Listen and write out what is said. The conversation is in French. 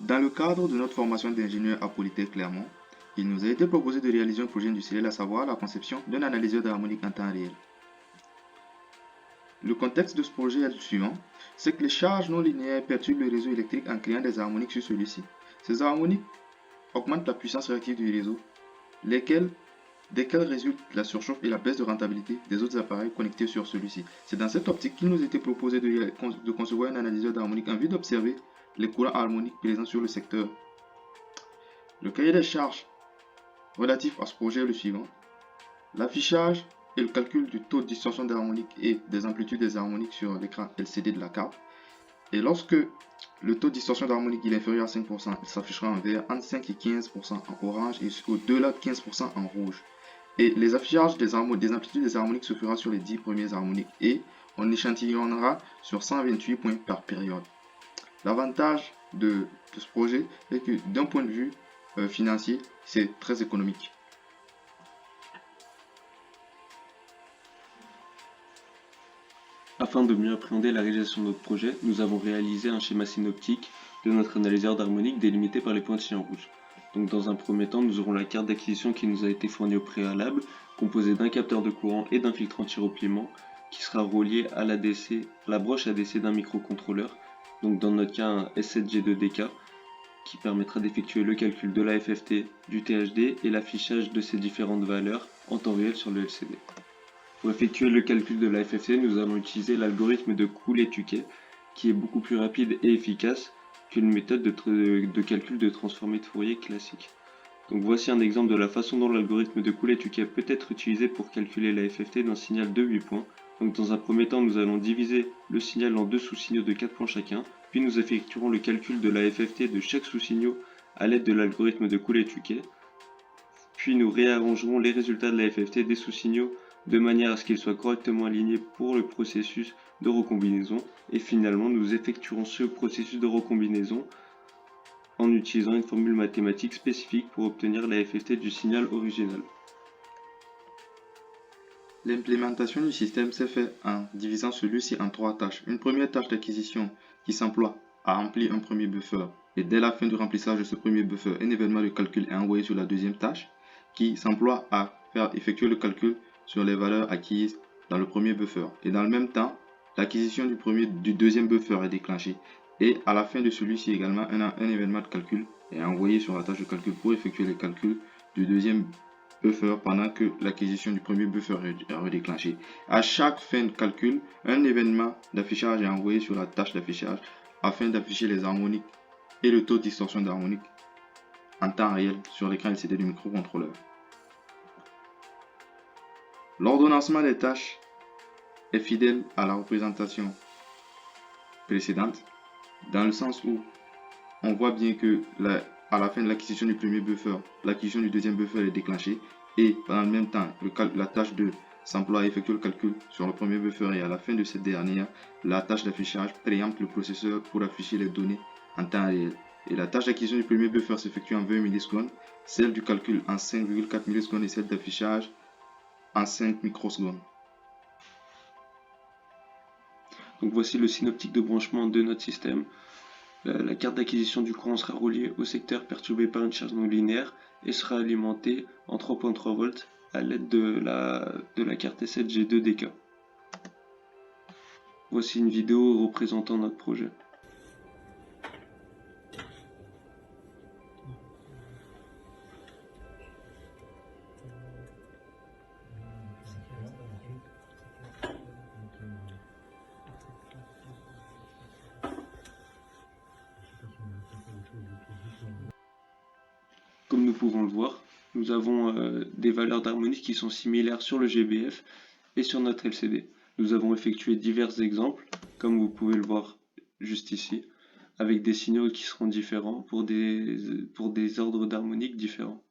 Dans le cadre de notre formation d'ingénieur à Polytech Clermont, il nous a été proposé de réaliser un projet industriel, à savoir la conception d'un analyseur d'harmonique en temps réel. Le contexte de ce projet est le suivant, c'est que les charges non linéaires perturbent le réseau électrique en créant des harmoniques sur celui-ci. Ces harmoniques augmentent la puissance réactive du réseau, desquelles résultent la surchauffe et la baisse de rentabilité des autres appareils connectés sur celui-ci. C'est dans cette optique qu'il nous a été proposé de concevoir un analyseur d'harmonique en vue d'observer les courants harmoniques présents sur le secteur. Le cahier des charges relatif à ce projet est le suivant. L'affichage et le calcul du taux de distorsion d'harmonique et des amplitudes des harmoniques sur l'écran LCD de la carte. Et lorsque le taux de distorsion d'harmonique est inférieur à 5%, il s'affichera en vert, entre 5 et 15% en orange et au-delà de 15% en rouge. Et les affichages des amplitudes des harmoniques se fera sur les 10 premières harmoniques et on échantillonnera sur 128 points par période. L'avantage de ce projet est que d'un point de vue financier, c'est très économique. Afin de mieux appréhender la réalisation de notre projet, nous avons réalisé un schéma synoptique de notre analyseur d'harmonique délimité par les pointillés en rouge. Donc dans un premier temps, nous aurons la carte d'acquisition qui nous a été fournie au préalable, composée d'un capteur de courant et d'un filtre anti-repliement, qui sera relié à la broche ADC d'un microcontrôleur, donc dans notre cas un S7G2DK, qui permettra d'effectuer le calcul de la FFT, du THD et l'affichage de ces différentes valeurs en temps réel sur le LCD. Pour effectuer le calcul de la FFT, nous allons utiliser l'algorithme de Cooley-Tukey, qui est beaucoup plus rapide et efficace qu'une méthode de calcul de transformée de Fourier classique. Donc voici un exemple de la façon dont l'algorithme de Cooley-Tukey peut être utilisé pour calculer la FFT d'un signal de 8 points. Donc dans un premier temps, nous allons diviser le signal en deux sous-signaux de 4 points chacun, puis nous effectuerons le calcul de la FFT de chaque sous-signaux à l'aide de l'algorithme de Cooley-Tukey. Puis nous réarrangerons les résultats de la FFT des sous-signaux de manière à ce qu'ils soient correctement alignés pour le processus de recombinaison. Et finalement, nous effectuerons ce processus de recombinaison en utilisant une formule mathématique spécifique pour obtenir la FFT du signal original. L'implémentation du système s'est faite en divisant celui-ci en 3 tâches. Une première tâche d'acquisition qui s'emploie à remplir un premier buffer. Et dès la fin du remplissage de ce premier buffer, un événement de calcul est envoyé sur la deuxième tâche qui s'emploie à effectuer le calcul sur les valeurs acquises dans le premier buffer. Et dans le même temps, l'acquisition du deuxième buffer est déclenchée. Et à la fin de celui-ci également, un événement de calcul est envoyé sur la tâche de calcul pour effectuer les calculs du deuxième buffer pendant que l'acquisition du premier buffer est redéclenchée. À chaque fin de calcul, un événement d'affichage est envoyé sur la tâche d'affichage afin d'afficher les harmoniques et le taux de distorsion d'harmonique en temps réel sur l'écran LCD du microcontrôleur. L'ordonnancement des tâches est fidèle à la représentation précédente, dans le sens où on voit bien que à la fin de l'acquisition du premier buffer, l'acquisition du deuxième buffer est déclenchée et pendant le même temps, la tâche de s'emploie à effectuer le calcul sur le premier buffer et à la fin de cette dernière, la tâche d'affichage préempte le processeur pour afficher les données en temps réel. Et la tâche d'acquisition du premier buffer s'effectue en 20 millisecondes, celle du calcul en 5,4 millisecondes et celle d'affichage en 5 microsecondes. Donc voici le synoptique de branchement de notre système. La carte d'acquisition du courant sera reliée au secteur perturbé par une charge non linéaire et sera alimentée en 3.3 volts à l'aide de la carte S7G2DK. Voici une vidéo représentant notre projet. Comme nous pouvons le voir, nous avons des valeurs d'harmonique qui sont similaires sur le GBF et sur notre LCD. Nous avons effectué divers exemples, comme vous pouvez le voir juste ici, avec des signaux qui seront différents pour des ordres d'harmonique différents.